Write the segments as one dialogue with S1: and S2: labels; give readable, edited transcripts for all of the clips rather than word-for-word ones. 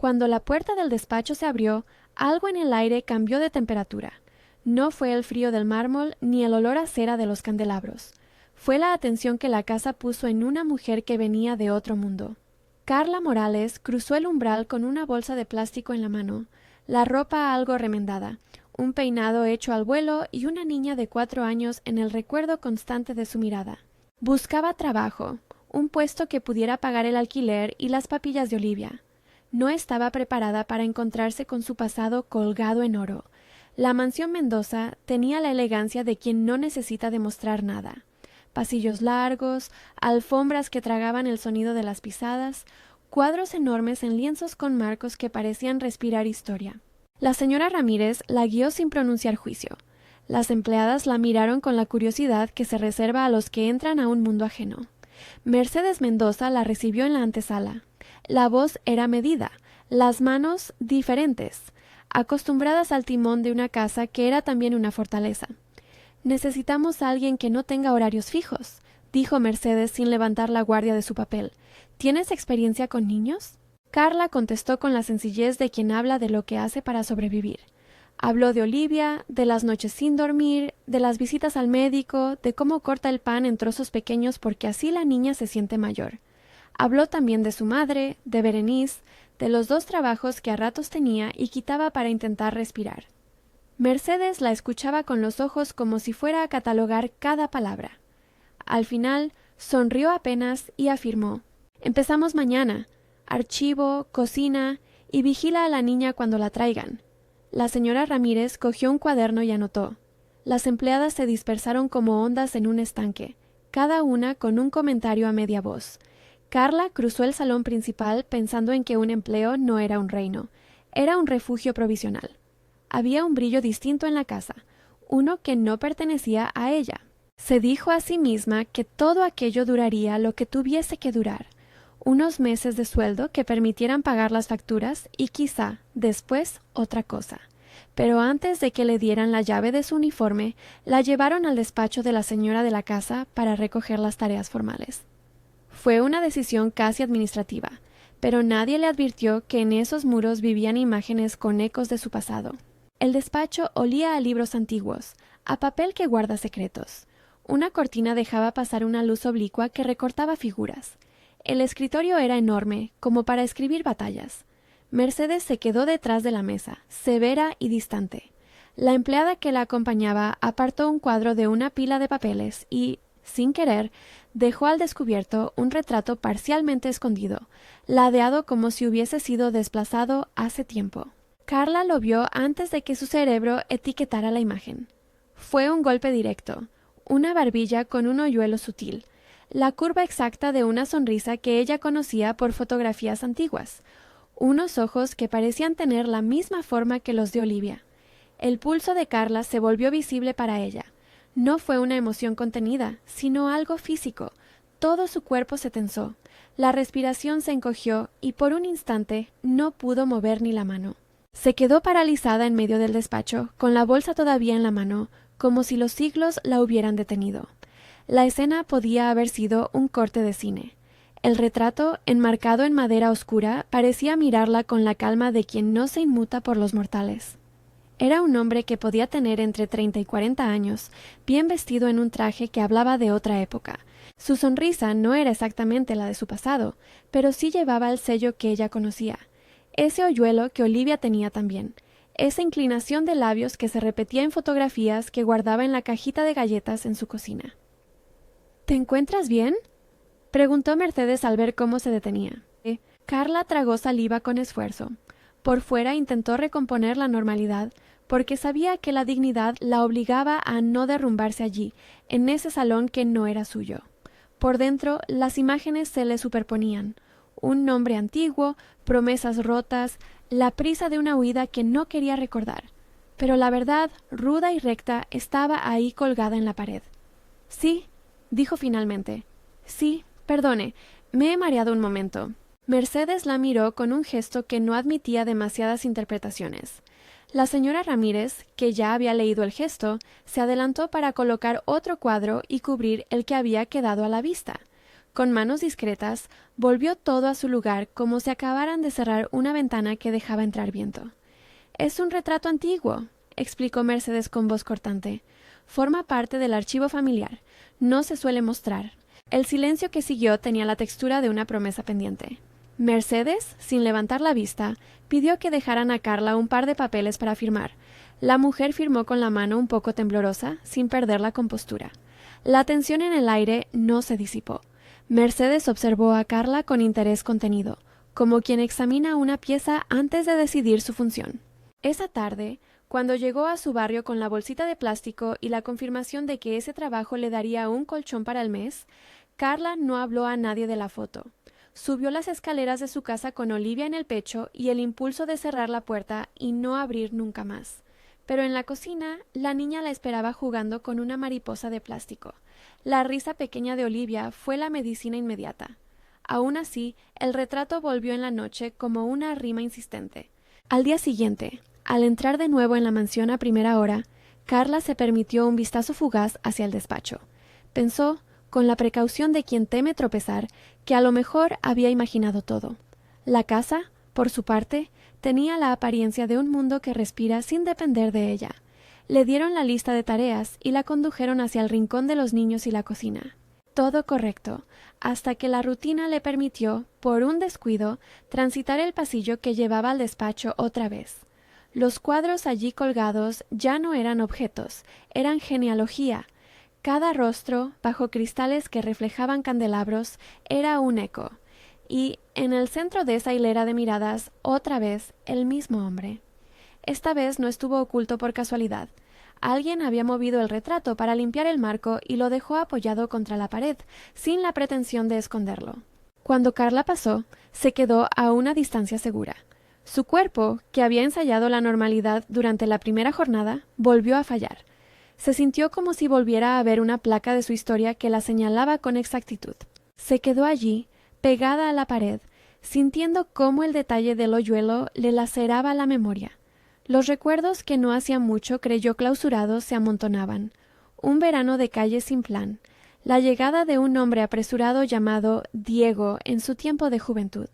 S1: Cuando la puerta del despacho se abrió, algo en el aire cambió de temperatura. No fue el frío del mármol ni el olor a cera de los candelabros. Fue la atención que la casa puso en una mujer que venía de otro mundo. Carla Morales cruzó el umbral con una bolsa de plástico en la mano, la ropa algo remendada, un peinado hecho al vuelo y una niña de 4 años en el recuerdo constante de su mirada. Buscaba trabajo, un puesto que pudiera pagar el alquiler y las papillas de Olivia. No estaba preparada para encontrarse con su pasado colgado en oro. La mansión Mendoza tenía la elegancia de quien no necesita demostrar nada. Pasillos largos, alfombras que tragaban el sonido de las pisadas, cuadros enormes en lienzos con marcos que parecían respirar historia. La señora Ramírez la guió sin pronunciar juicio. Las empleadas la miraron con la curiosidad que se reserva a los que entran a un mundo ajeno. Mercedes Mendoza la recibió en la antesala. La voz era medida, las manos diferentes, acostumbradas al timón de una casa que era también una fortaleza. «Necesitamos a alguien que no tenga horarios fijos», dijo Mercedes sin levantar la guardia de su papel. «¿Tienes experiencia con niños?» Carla contestó con la sencillez de quien habla de lo que hace para sobrevivir. Habló de Olivia, de las noches sin dormir, de las visitas al médico, de cómo corta el pan en trozos pequeños porque así la niña se siente mayor. Habló también de su madre, de Berenice, de los 2 trabajos que a ratos tenía y quitaba para intentar respirar. Mercedes la escuchaba con los ojos como si fuera a catalogar cada palabra. Al final, sonrió apenas y afirmó: «Empezamos mañana. Archivo, cocina y vigila a la niña cuando la traigan». La señora Ramírez cogió un cuaderno y anotó. Las empleadas se dispersaron como ondas en un estanque, cada una con un comentario a media voz. Carla cruzó el salón principal pensando en que un empleo no era un reino, era un refugio provisional. Había un brillo distinto en la casa, uno que no pertenecía a ella. Se dijo a sí misma que todo aquello duraría lo que tuviese que durar, unos meses de sueldo que permitieran pagar las facturas y quizá después otra cosa. Pero antes de que le dieran la llave de su uniforme, la llevaron al despacho de la señora de la casa para recoger las tareas formales. Fue una decisión casi administrativa, pero nadie le advirtió que en esos muros vivían imágenes con ecos de su pasado. El despacho olía a libros antiguos, a papel que guarda secretos. Una cortina dejaba pasar una luz oblicua que recortaba figuras. El escritorio era enorme, como para escribir batallas. Mercedes se quedó detrás de la mesa, severa y distante. La empleada que la acompañaba apartó un cuadro de una pila de papeles y, sin querer, dejó al descubierto un retrato parcialmente escondido, ladeado como si hubiese sido desplazado hace tiempo. Carla lo vio antes de que su cerebro etiquetara la imagen. Fue un golpe directo, una barbilla con un hoyuelo sutil, la curva exacta de una sonrisa que ella conocía por fotografías antiguas, unos ojos que parecían tener la misma forma que los de Olivia. El pulso de Carla se volvió visible para ella. No fue una emoción contenida, sino algo físico. Todo su cuerpo se tensó, la respiración se encogió y por un instante no pudo mover ni la mano. Se quedó paralizada en medio del despacho, con la bolsa todavía en la mano, como si los siglos la hubieran detenido. La escena podía haber sido un corte de cine. El retrato, enmarcado en madera oscura, parecía mirarla con la calma de quien no se inmuta por los mortales. Era un hombre que podía tener entre 30 y 40 años, bien vestido en un traje que hablaba de otra época. Su sonrisa no era exactamente la de su pasado, pero sí llevaba el sello que ella conocía. Ese hoyuelo que Olivia tenía también, esa inclinación de labios que se repetía en fotografías que guardaba en la cajita de galletas en su cocina. «¿Te encuentras bien?», preguntó Mercedes al ver cómo se detenía. Carla tragó saliva con esfuerzo. Por fuera intentó recomponer la normalidad, porque sabía que la dignidad la obligaba a no derrumbarse allí, en ese salón que no era suyo. Por dentro, las imágenes se le superponían. Un nombre antiguo, promesas rotas, la prisa de una huida que no quería recordar. Pero la verdad, ruda y recta, estaba ahí colgada en la pared. «Sí», dijo finalmente. «Sí, perdone, me he mareado un momento». Mercedes la miró con un gesto que no admitía demasiadas interpretaciones. La señora Ramírez, que ya había leído el gesto, se adelantó para colocar otro cuadro y cubrir el que había quedado a la vista. Con manos discretas, volvió todo a su lugar como si acabaran de cerrar una ventana que dejaba entrar viento. «Es un retrato antiguo», explicó Mercedes con voz cortante. «Forma parte del archivo familiar. No se suele mostrar». El silencio que siguió tenía la textura de una promesa pendiente. Mercedes, sin levantar la vista, pidió que dejaran a Carla un par de papeles para firmar. La mujer firmó con la mano un poco temblorosa, sin perder la compostura. La tensión en el aire no se disipó. Mercedes observó a Carla con interés contenido, como quien examina una pieza antes de decidir su función. Esa tarde, cuando llegó a su barrio con la bolsita de plástico y la confirmación de que ese trabajo le daría un colchón para el mes, Carla no habló a nadie de la foto. Subió las escaleras de su casa con Olivia en el pecho y el impulso de cerrar la puerta y no abrir nunca más. Pero en la cocina, la niña la esperaba jugando con una mariposa de plástico. La risa pequeña de Olivia fue la medicina inmediata. Aún así, el retrato volvió en la noche como una rima insistente. Al día siguiente, al entrar de nuevo en la mansión a primera hora, Carla se permitió un vistazo fugaz hacia el despacho. Pensó, con la precaución de quien teme tropezar, que a lo mejor había imaginado todo. La casa, por su parte, tenía la apariencia de un mundo que respira sin depender de ella. Le dieron la lista de tareas y la condujeron hacia el rincón de los niños y la cocina. Todo correcto, hasta que la rutina le permitió, por un descuido, transitar el pasillo que llevaba al despacho otra vez. Los cuadros allí colgados ya no eran objetos, eran genealogía. Cada rostro, bajo cristales que reflejaban candelabros, era un eco. Y, en el centro de esa hilera de miradas, otra vez, el mismo hombre. Esta vez no estuvo oculto por casualidad. Alguien había movido el retrato para limpiar el marco y lo dejó apoyado contra la pared, sin la pretensión de esconderlo. Cuando Carla pasó, se quedó a una distancia segura. Su cuerpo, que había ensayado la normalidad durante la primera jornada, volvió a fallar. Se sintió como si volviera a ver una placa de su historia que la señalaba con exactitud. Se quedó allí, pegada a la pared, sintiendo cómo el detalle del hoyuelo le laceraba la memoria. Los recuerdos que no hacía mucho creyó clausurados se amontonaban. Un verano de calle sin plan, la llegada de un hombre apresurado llamado Diego en su tiempo de juventud,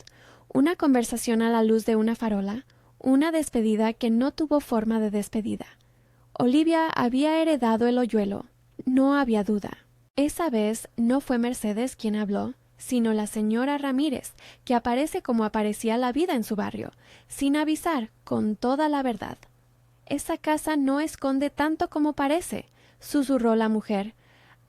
S1: una conversación a la luz de una farola, una despedida que no tuvo forma de despedida. Olivia había heredado el hoyuelo, no había duda. Esa vez no fue Mercedes quien habló, sino la señora Ramírez, que aparece como aparecía la vida en su barrio, sin avisar, con toda la verdad. «Esa casa no esconde tanto como parece», susurró la mujer.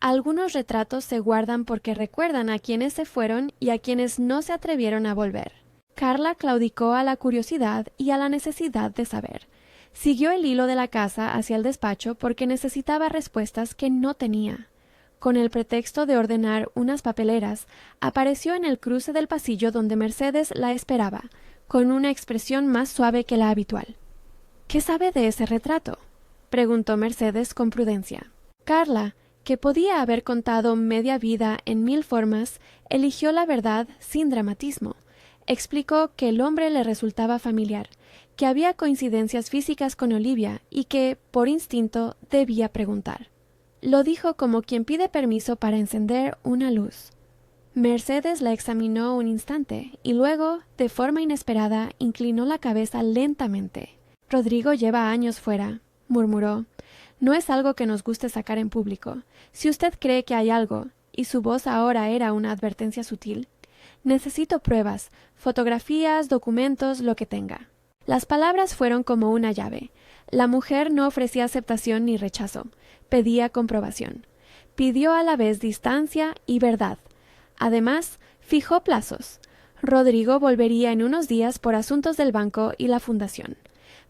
S1: «Algunos retratos se guardan porque recuerdan a quienes se fueron y a quienes no se atrevieron a volver». Carla claudicó a la curiosidad y a la necesidad de saber. Siguió el hilo de la casa hacia el despacho porque necesitaba respuestas que no tenía. Con el pretexto de ordenar unas papeleras, apareció en el cruce del pasillo donde Mercedes la esperaba, con una expresión más suave que la habitual. «¿Qué sabe de ese retrato?», preguntó Mercedes con prudencia. Carla, que podía haber contado media vida en 1000 formas, eligió la verdad sin dramatismo. Explicó que el hombre le resultaba familiar, que había coincidencias físicas con Olivia y que, por instinto, debía preguntar. Lo dijo como quien pide permiso para encender una luz. Mercedes la examinó un instante y luego, de forma inesperada, inclinó la cabeza lentamente. «Rodrigo lleva años fuera», murmuró. «No es algo que nos guste sacar en público. Si usted cree que hay algo», y su voz ahora era una advertencia sutil, «necesito pruebas, fotografías, documentos, lo que tenga». Las palabras fueron como una llave. La mujer no ofrecía aceptación ni rechazo. Pedía comprobación. Pidió a la vez distancia y verdad. Además, fijó plazos. Rodrigo volvería en unos días por asuntos del banco y la fundación.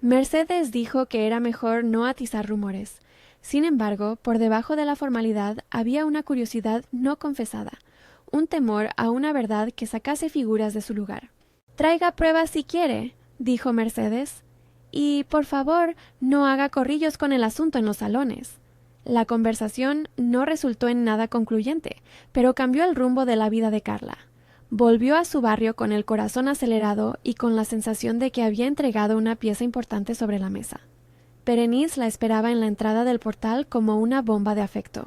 S1: Mercedes dijo que era mejor no atizar rumores. Sin embargo, por debajo de la formalidad había una curiosidad no confesada, un temor a una verdad que sacase figuras de su lugar. «Traiga pruebas si quiere», dijo Mercedes, «y, por favor, no haga corrillos con el asunto en los salones». La conversación no resultó en nada concluyente, pero cambió el rumbo de la vida de Carla. Volvió a su barrio con el corazón acelerado y con la sensación de que había entregado una pieza importante sobre la mesa. Berenice la esperaba en la entrada del portal como una bomba de afecto.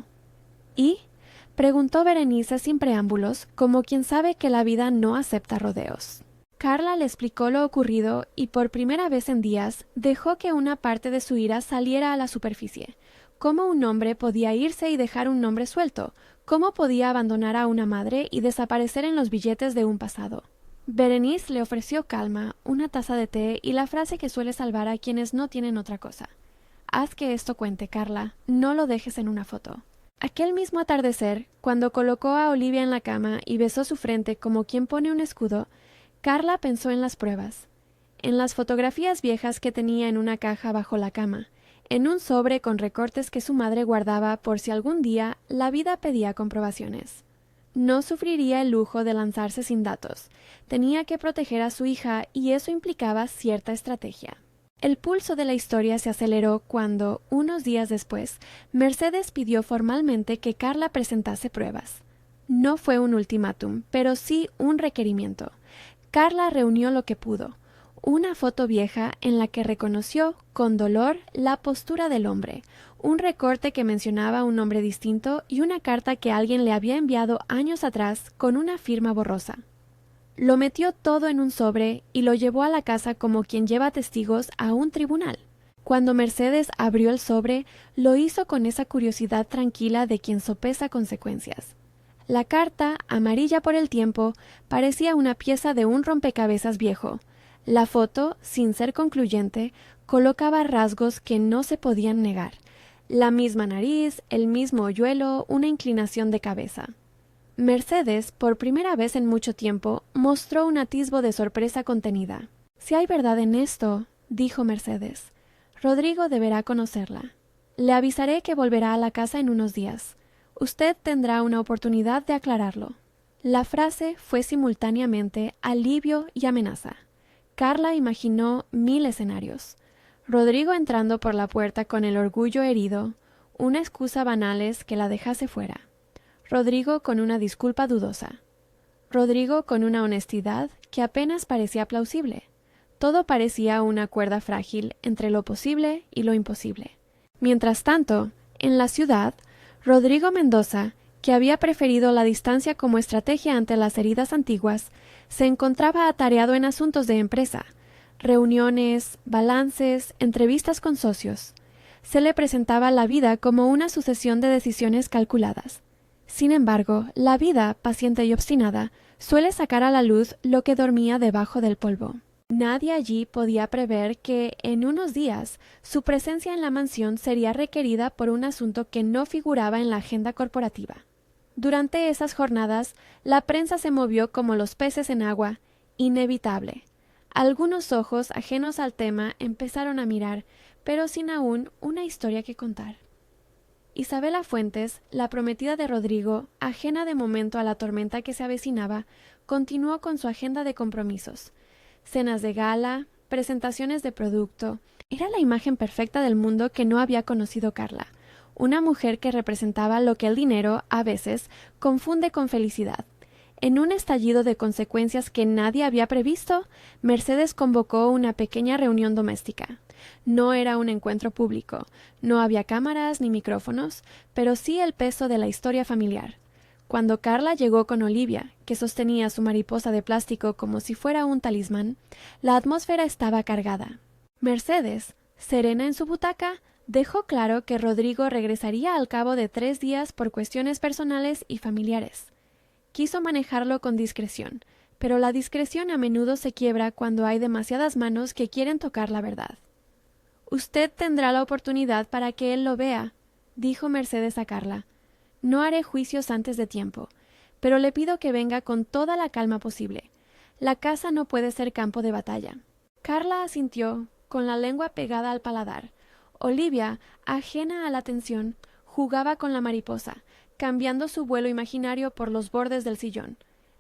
S1: «¿Y?», Preguntó Berenice sin preámbulos, como quien sabe que la vida no acepta rodeos. Carla le explicó lo ocurrido y por primera vez en días dejó que una parte de su ira saliera a la superficie. ¿Cómo un hombre podía irse y dejar un nombre suelto? ¿Cómo podía abandonar a una madre y desaparecer en los billetes de un pasado? Berenice le ofreció calma, una taza de té y la frase que suele salvar a quienes no tienen otra cosa. Haz que esto cuente, Carla, no lo dejes en una foto. Aquel mismo atardecer, cuando colocó a Olivia en la cama y besó su frente como quien pone un escudo, Carla pensó en las pruebas, en las fotografías viejas que tenía en una caja bajo la cama, en un sobre con recortes que su madre guardaba por si algún día la vida pedía comprobaciones. No sufriría el lujo de lanzarse sin datos. Tenía que proteger a su hija y eso implicaba cierta estrategia. El pulso de la historia se aceleró cuando, unos días después, Mercedes pidió formalmente que Carla presentase pruebas. No fue un ultimátum, pero sí un requerimiento. Carla reunió lo que pudo. Una foto vieja en la que reconoció, con dolor, la postura del hombre, un recorte que mencionaba un nombre distinto y una carta que alguien le había enviado años atrás con una firma borrosa. Lo metió todo en un sobre y lo llevó a la casa como quien lleva testigos a un tribunal. Cuando Mercedes abrió el sobre, lo hizo con esa curiosidad tranquila de quien sopesa consecuencias. La carta, amarilla por el tiempo, parecía una pieza de un rompecabezas viejo. La foto, sin ser concluyente, colocaba rasgos que no se podían negar. La misma nariz, el mismo hoyuelo, una inclinación de cabeza. Mercedes, por primera vez en mucho tiempo, mostró un atisbo de sorpresa contenida. «Si hay verdad en esto», dijo Mercedes, «Rodrigo deberá conocerla. Le avisaré que volverá a la casa en unos días. Usted tendrá una oportunidad de aclararlo». La frase fue simultáneamente alivio y amenaza. Carla imaginó 1000 escenarios. Rodrigo entrando por la puerta con el orgullo herido, una excusa banales que la dejase fuera. Rodrigo con una disculpa dudosa. Rodrigo con una honestidad que apenas parecía plausible. Todo parecía una cuerda frágil entre lo posible y lo imposible. Mientras tanto, en la ciudad, Rodrigo Mendoza, que había preferido la distancia como estrategia ante las heridas antiguas, se encontraba atareado en asuntos de empresa, reuniones, balances, entrevistas con socios. Se le presentaba la vida como una sucesión de decisiones calculadas. Sin embargo, la vida, paciente y obstinada, suele sacar a la luz lo que dormía debajo del polvo. Nadie allí podía prever que, en unos días, su presencia en la mansión sería requerida por un asunto que no figuraba en la agenda corporativa. Durante esas jornadas, la prensa se movió como los peces en agua, inevitable. Algunos ojos ajenos al tema empezaron a mirar, pero sin aún una historia que contar. Isabela Fuentes, la prometida de Rodrigo, ajena de momento a la tormenta que se avecinaba, continuó con su agenda de compromisos. Cenas de gala, presentaciones de producto. Era la imagen perfecta del mundo que no había conocido Carla. Una mujer que representaba lo que el dinero, a veces, confunde con felicidad. En un estallido de consecuencias que nadie había previsto, Mercedes convocó una pequeña reunión doméstica. No era un encuentro público, no había cámaras ni micrófonos, pero sí el peso de la historia familiar. Cuando Carla llegó con Olivia, que sostenía su mariposa de plástico como si fuera un talismán, la atmósfera estaba cargada. Mercedes, serena en su butaca, dejó claro que Rodrigo regresaría al cabo de 3 días por cuestiones personales y familiares. Quiso manejarlo con discreción, pero la discreción a menudo se quiebra cuando hay demasiadas manos que quieren tocar la verdad. «Usted tendrá la oportunidad para que él lo vea», dijo Mercedes a Carla. «No haré juicios antes de tiempo, pero le pido que venga con toda la calma posible. La casa no puede ser campo de batalla». Carla asintió, con la lengua pegada al paladar. Olivia, ajena a la tensión, jugaba con la mariposa, cambiando su vuelo imaginario por los bordes del sillón.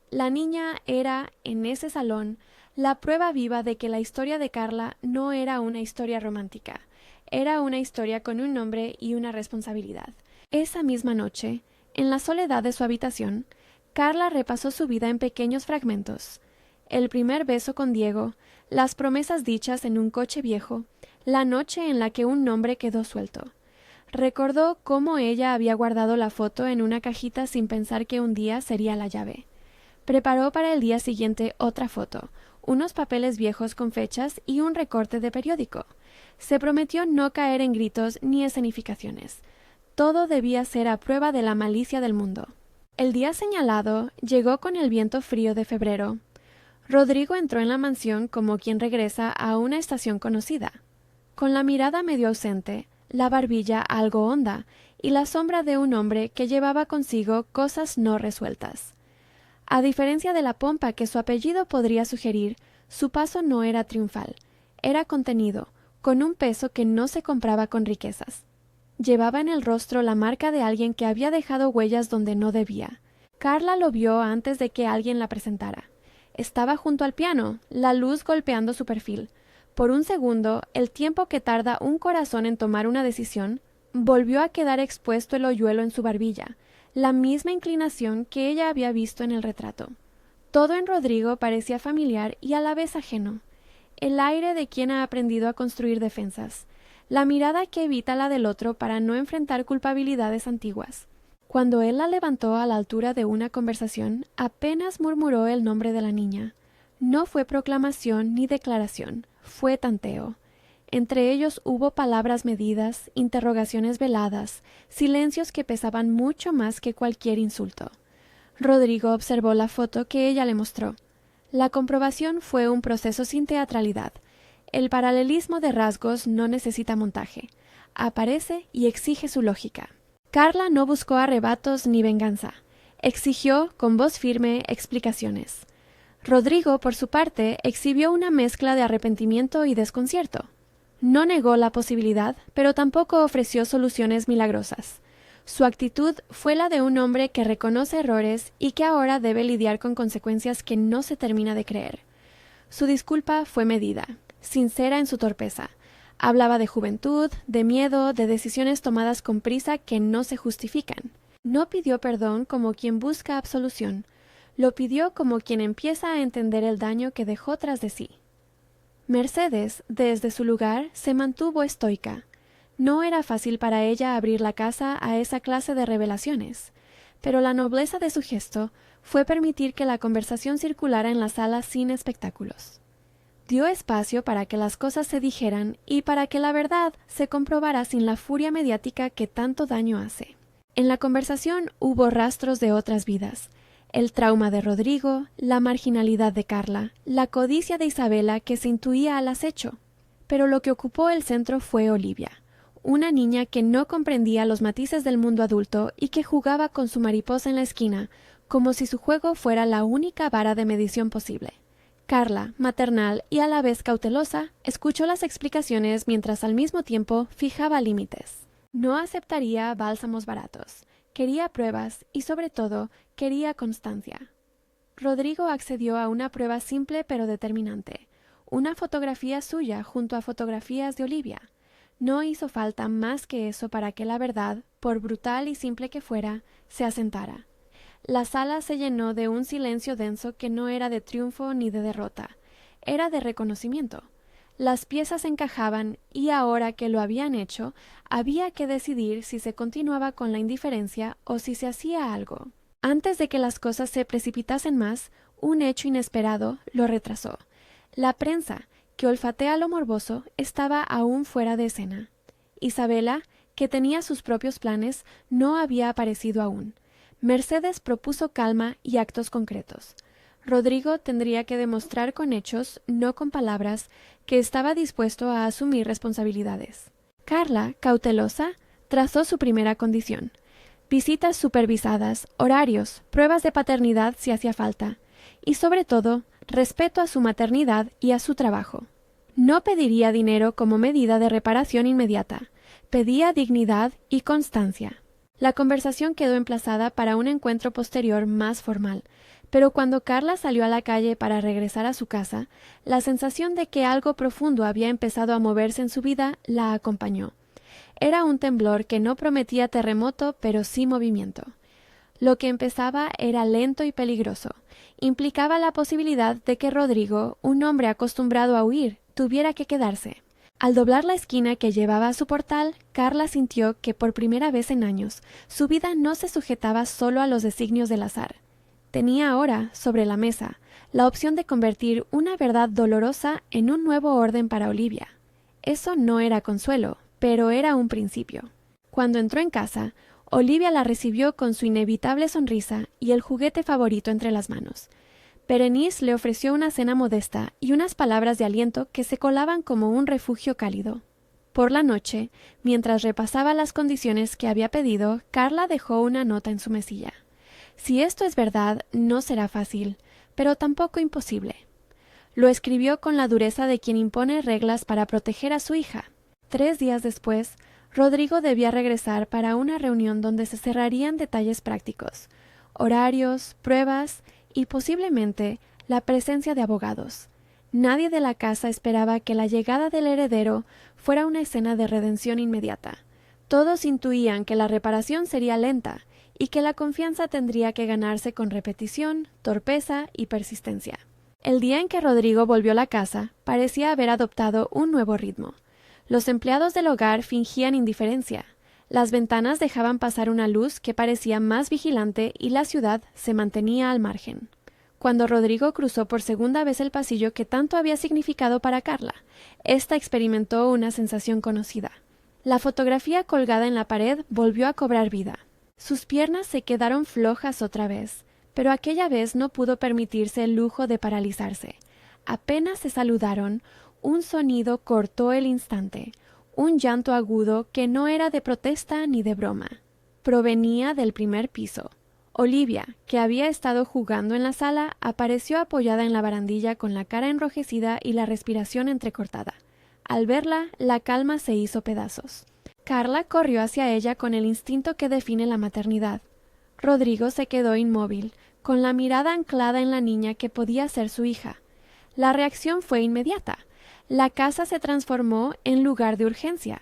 S1: La niña era, en ese salón, la prueba viva de que la historia de Carla no era una historia romántica, era una historia con un nombre y una responsabilidad. Esa misma noche, en la soledad de su habitación, Carla repasó su vida en pequeños fragmentos. El primer beso con Diego, las promesas dichas en un coche viejo, la noche en la que un nombre quedó suelto. Recordó cómo ella había guardado la foto en una cajita sin pensar que un día sería la llave. Preparó para el día siguiente otra foto, unos papeles viejos con fechas y un recorte de periódico. Se prometió no caer en gritos ni escenificaciones. Todo debía ser a prueba de la malicia del mundo. El día señalado llegó con el viento frío de febrero. Rodrigo entró en la mansión como quien regresa a una estación conocida, con la mirada medio ausente, la barbilla algo honda y la sombra de un hombre que llevaba consigo cosas no resueltas. A diferencia de la pompa que su apellido podría sugerir, su paso no era triunfal, era contenido, con un peso que no se compraba con riquezas. Llevaba en el rostro la marca de alguien que había dejado huellas donde no debía. Carla lo vio antes de que alguien la presentara. Estaba junto al piano, la luz golpeando su perfil. Por un segundo, el tiempo que tarda un corazón en tomar una decisión, volvió a quedar expuesto el hoyuelo en su barbilla, la misma inclinación que ella había visto en el retrato. Todo en Rodrigo parecía familiar y a la vez ajeno. El aire de quien ha aprendido a construir defensas, la mirada que evita la del otro para no enfrentar culpabilidades antiguas. Cuando él la levantó a la altura de una conversación, apenas murmuró el nombre de la niña. No fue proclamación ni declaración, fue tanteo. Entre ellos hubo palabras medidas, interrogaciones veladas, silencios que pesaban mucho más que cualquier insulto. Rodrigo observó la foto que ella le mostró. La comprobación fue un proceso sin teatralidad. El paralelismo de rasgos no necesita montaje. Aparece y exige su lógica. Carla no buscó arrebatos ni venganza. Exigió, con voz firme, explicaciones. Rodrigo, por su parte, exhibió una mezcla de arrepentimiento y desconcierto. No negó la posibilidad, pero tampoco ofreció soluciones milagrosas. Su actitud fue la de un hombre que reconoce errores y que ahora debe lidiar con consecuencias que no se termina de creer. Su disculpa fue medida, sincera en su torpeza. Hablaba de juventud, de miedo, de decisiones tomadas con prisa que no se justifican. No pidió perdón como quien busca absolución. Lo pidió como quien empieza a entender el daño que dejó tras de sí. Mercedes, desde su lugar, se mantuvo estoica. No era fácil para ella abrir la casa a esa clase de revelaciones, pero la nobleza de su gesto fue permitir que la conversación circulara en la sala sin espectáculos. Dio espacio para que las cosas se dijeran y para que la verdad se comprobara sin la furia mediática que tanto daño hace. En la conversación hubo rastros de otras vidas. El trauma de Rodrigo, la marginalidad de Carla, la codicia de Isabela que se intuía al acecho. Pero lo que ocupó el centro fue Olivia, una niña que no comprendía los matices del mundo adulto y que jugaba con su mariposa en la esquina, como si su juego fuera la única vara de medición posible. Carla, maternal y a la vez cautelosa, escuchó las explicaciones mientras al mismo tiempo fijaba límites. No aceptaría bálsamos baratos. Quería pruebas y, sobre todo, quería constancia. Rodrigo accedió a una prueba simple pero determinante. Una fotografía suya junto a fotografías de Olivia. No hizo falta más que eso para que la verdad, por brutal y simple que fuera, se asentara. La sala se llenó de un silencio denso que no era de triunfo ni de derrota. Era de reconocimiento. Las piezas encajaban y ahora que lo habían hecho, había que decidir si se continuaba con la indiferencia o si se hacía algo. Antes de que las cosas se precipitasen más, un hecho inesperado lo retrasó. La prensa, que olfatea lo morboso, estaba aún fuera de escena. Isabela, que tenía sus propios planes, no había aparecido aún. Mercedes propuso calma y actos concretos. Rodrigo tendría que demostrar con hechos, no con palabras, que estaba dispuesto a asumir responsabilidades. Carla, cautelosa, trazó su primera condición. Visitas supervisadas, horarios, pruebas de paternidad si hacía falta, y sobre todo, respeto a su maternidad y a su trabajo. No pediría dinero como medida de reparación inmediata, pedía dignidad y constancia. La conversación quedó emplazada para un encuentro posterior más formal, pero cuando Carla salió a la calle para regresar a su casa, la sensación de que algo profundo había empezado a moverse en su vida la acompañó. Era un temblor que no prometía terremoto, pero sí movimiento. Lo que empezaba era lento y peligroso. Implicaba la posibilidad de que Rodrigo, un hombre acostumbrado a huir, tuviera que quedarse. Al doblar la esquina que llevaba a su portal, Carla sintió que por primera vez en años su vida no se sujetaba solo a los designios del azar. Tenía ahora, sobre la mesa, la opción de convertir una verdad dolorosa en un nuevo orden para Olivia. Eso no era consuelo, pero era un principio. Cuando entró en casa, Olivia la recibió con su inevitable sonrisa y el juguete favorito entre las manos. Berenice le ofreció una cena modesta y unas palabras de aliento que se colaban como un refugio cálido. Por la noche, mientras repasaba las condiciones que había pedido, Carla dejó una nota en su mesilla. Si esto es verdad, no será fácil, pero tampoco imposible. Lo escribió con la dureza de quien impone reglas para proteger a su hija. 3 días después, Rodrigo debía regresar para una reunión donde se cerrarían detalles prácticos, horarios, pruebas y posiblemente la presencia de abogados. Nadie de la casa esperaba que la llegada del heredero fuera una escena de redención inmediata. Todos intuían que la reparación sería lenta y que la confianza tendría que ganarse con repetición, torpeza y persistencia. El día en que Rodrigo volvió a la casa, parecía haber adoptado un nuevo ritmo. Los empleados del hogar fingían indiferencia. Las ventanas dejaban pasar una luz que parecía más vigilante y la ciudad se mantenía al margen. Cuando Rodrigo cruzó por segunda vez el pasillo que tanto había significado para Carla, ésta experimentó una sensación conocida. La fotografía colgada en la pared volvió a cobrar vida. Sus piernas se quedaron flojas otra vez, pero aquella vez no pudo permitirse el lujo de paralizarse. Apenas se saludaron, un sonido cortó el instante, un llanto agudo que no era de protesta ni de broma. Provenía del primer piso. Olivia, que había estado jugando en la sala, apareció apoyada en la barandilla con la cara enrojecida y la respiración entrecortada. Al verla, la calma se hizo pedazos. Carla corrió hacia ella con el instinto que define la maternidad. Rodrigo se quedó inmóvil, con la mirada anclada en la niña que podía ser su hija. La reacción fue inmediata. La casa se transformó en lugar de urgencia.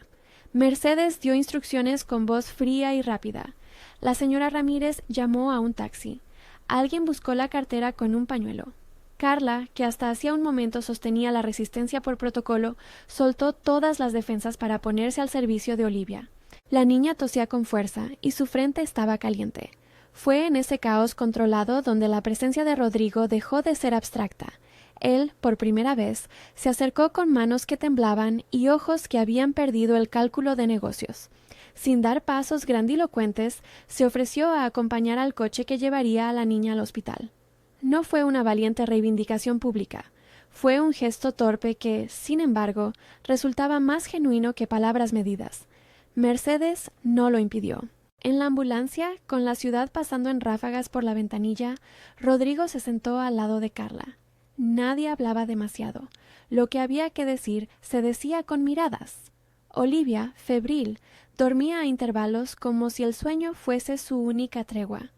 S1: Mercedes dio instrucciones con voz fría y rápida. La señora Ramírez llamó a un taxi. Alguien buscó la cartera con un pañuelo. Carla, que hasta hacía un momento sostenía la resistencia por protocolo, soltó todas las defensas para ponerse al servicio de Olivia. La niña tosía con fuerza y su frente estaba caliente. Fue en ese caos controlado donde la presencia de Rodrigo dejó de ser abstracta. Él, por primera vez, se acercó con manos que temblaban y ojos que habían perdido el cálculo de negocios. Sin dar pasos grandilocuentes, se ofreció a acompañar al coche que llevaría a la niña al hospital. No fue una valiente reivindicación pública. Fue un gesto torpe que, sin embargo, resultaba más genuino que palabras medidas. Mercedes no lo impidió. En la ambulancia, con la ciudad pasando en ráfagas por la ventanilla, Rodrigo se sentó al lado de Carla. Nadie hablaba demasiado. Lo que había que decir se decía con miradas. Olivia, febril, dormía a intervalos como si el sueño fuese su única tregua.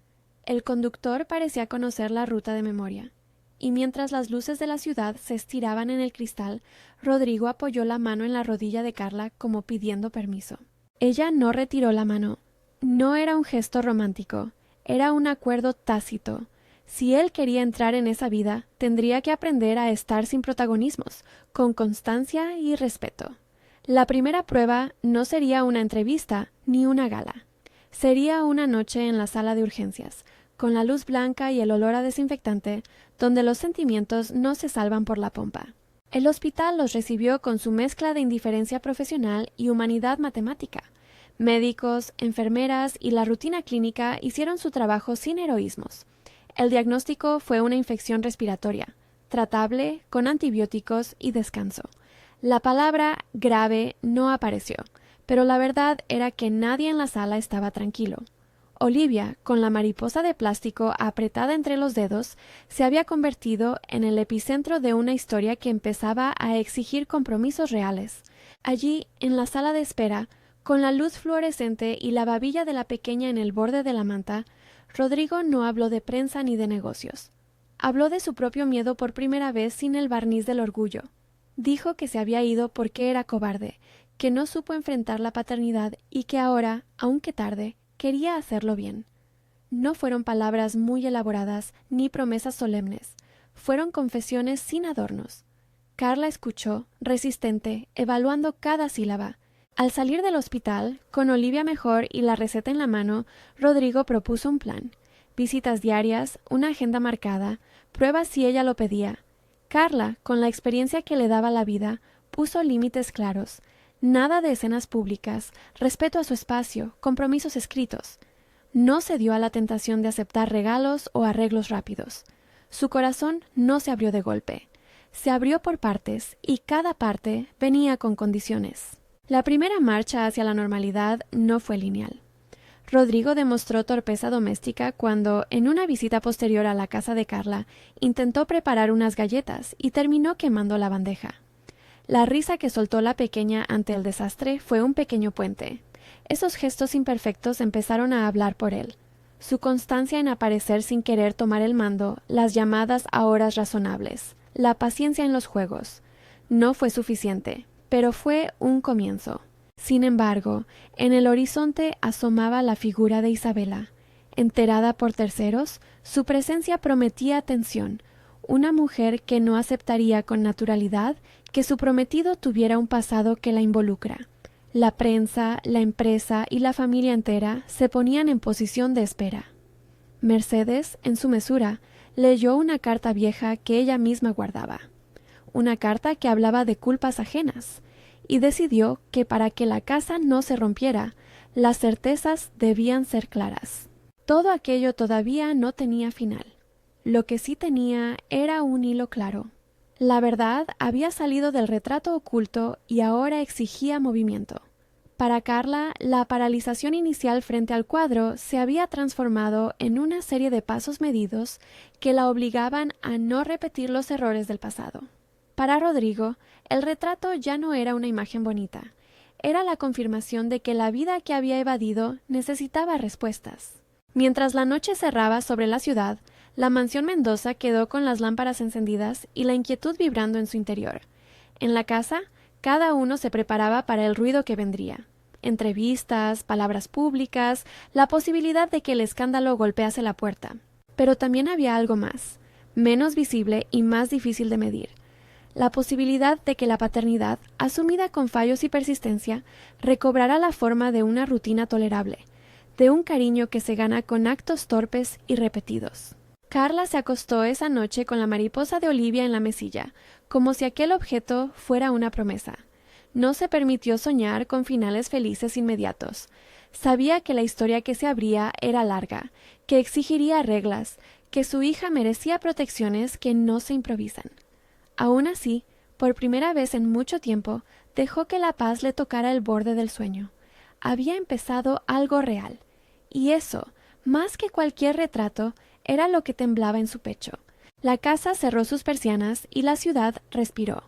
S1: El conductor parecía conocer la ruta de memoria. Y mientras las luces de la ciudad se estiraban en el cristal, Rodrigo apoyó la mano en la rodilla de Carla como pidiendo permiso. Ella no retiró la mano. No era un gesto romántico, era un acuerdo tácito. Si él quería entrar en esa vida, tendría que aprender a estar sin protagonismos, con constancia y respeto. La primera prueba no sería una entrevista ni una gala. Sería una noche en la sala de urgencias, con la luz blanca y el olor a desinfectante, donde los sentimientos no se salvan por la pompa. El hospital los recibió con su mezcla de indiferencia profesional y humanidad matemática. Médicos, enfermeras y la rutina clínica hicieron su trabajo sin heroísmos. El diagnóstico fue una infección respiratoria, tratable con antibióticos y descanso. La palabra grave no apareció, pero la verdad era que nadie en la sala estaba tranquilo. Olivia, con la mariposa de plástico apretada entre los dedos, se había convertido en el epicentro de una historia que empezaba a exigir compromisos reales. Allí, en la sala de espera, con la luz fluorescente y la babilla de la pequeña en el borde de la manta, Rodrigo no habló de prensa ni de negocios. Habló de su propio miedo por primera vez sin el barniz del orgullo. Dijo que se había ido porque era cobarde, que no supo enfrentar la paternidad y que ahora, aunque tarde, quería hacerlo bien. No fueron palabras muy elaboradas ni promesas solemnes. Fueron confesiones sin adornos. Carla escuchó, resistente, evaluando cada sílaba. Al salir del hospital, con Olivia mejor y la receta en la mano, Rodrigo propuso un plan. Visitas diarias, una agenda marcada, pruebas si ella lo pedía. Carla, con la experiencia que le daba la vida, puso límites claros. Nada de escenas públicas, respeto a su espacio, compromisos escritos. No cedió a la tentación de aceptar regalos o arreglos rápidos. Su corazón no se abrió de golpe. Se abrió por partes y cada parte venía con condiciones. La primera marcha hacia la normalidad no fue lineal. Rodrigo demostró torpeza doméstica cuando, en una visita posterior a la casa de Carla, intentó preparar unas galletas y terminó quemando la bandeja. La risa que soltó la pequeña ante el desastre fue un pequeño puente. Esos gestos imperfectos empezaron a hablar por él. Su constancia en aparecer sin querer tomar el mando, las llamadas a horas razonables, la paciencia en los juegos. No fue suficiente, pero fue un comienzo. Sin embargo, en el horizonte asomaba la figura de Isabela. Enterada por terceros, su presencia prometía atención, una mujer que no aceptaría con naturalidad que su prometido tuviera un pasado que la involucra. La prensa, la empresa y la familia entera se ponían en posición de espera. Mercedes, en su mesura, leyó una carta vieja que ella misma guardaba. Una carta que hablaba de culpas ajenas, y decidió que para que la casa no se rompiera, las certezas debían ser claras. Todo aquello todavía no tenía final. Lo que sí tenía era un hilo claro. La verdad había salido del retrato oculto y ahora exigía movimiento. Para Carla, la paralización inicial frente al cuadro se había transformado en una serie de pasos medidos que la obligaban a no repetir los errores del pasado. Para Rodrigo, el retrato ya no era una imagen bonita. Era la confirmación de que la vida que había evadido necesitaba respuestas. Mientras la noche cerraba sobre la ciudad, la mansión Mendoza quedó con las lámparas encendidas y la inquietud vibrando en su interior. En la casa, cada uno se preparaba para el ruido que vendría. Entrevistas, palabras públicas, la posibilidad de que el escándalo golpease la puerta. Pero también había algo más, menos visible y más difícil de medir. La posibilidad de que la paternidad, asumida con fallos y persistencia, recobrara la forma de una rutina tolerable, de un cariño que se gana con actos torpes y repetidos. Carla se acostó esa noche con la mariposa de Olivia en la mesilla, como si aquel objeto fuera una promesa. No se permitió soñar con finales felices inmediatos. Sabía que la historia que se abría era larga, que exigiría reglas, que su hija merecía protecciones que no se improvisan. Aún así, por primera vez en mucho tiempo, dejó que la paz le tocara el borde del sueño. Había empezado algo real, y eso, más que cualquier retrato, era lo que temblaba en su pecho. La casa cerró sus persianas y la ciudad respiró.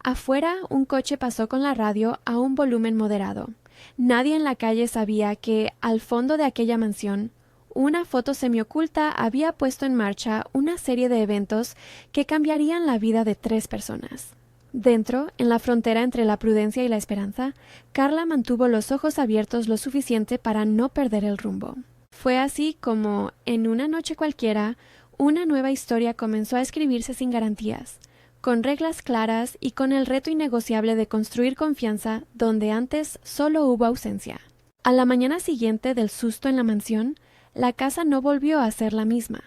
S1: Afuera, un coche pasó con la radio a un volumen moderado. Nadie en la calle sabía que, al fondo de aquella mansión, una foto semioculta había puesto en marcha una serie de eventos que cambiarían la vida de 3 personas. Dentro, en la frontera entre la prudencia y la esperanza, Carla mantuvo los ojos abiertos lo suficiente para no perder el rumbo. Fue así como, en una noche cualquiera, una nueva historia comenzó a escribirse sin garantías, con reglas claras y con el reto innegociable de construir confianza donde antes solo hubo ausencia. A la mañana siguiente del susto en la mansión, la casa no volvió a ser la misma.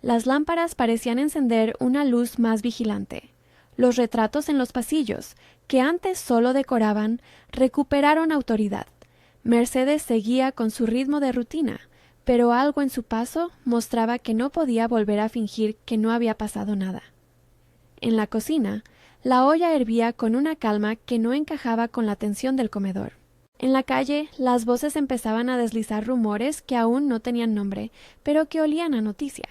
S1: Las lámparas parecían encender una luz más vigilante. Los retratos en los pasillos, que antes solo decoraban, recuperaron autoridad. Mercedes seguía con su ritmo de rutina, pero algo en su paso mostraba que no podía volver a fingir que no había pasado nada. En la cocina, la olla hervía con una calma que no encajaba con la tensión del comedor. En la calle, las voces empezaban a deslizar rumores que aún no tenían nombre, pero que olían a noticia.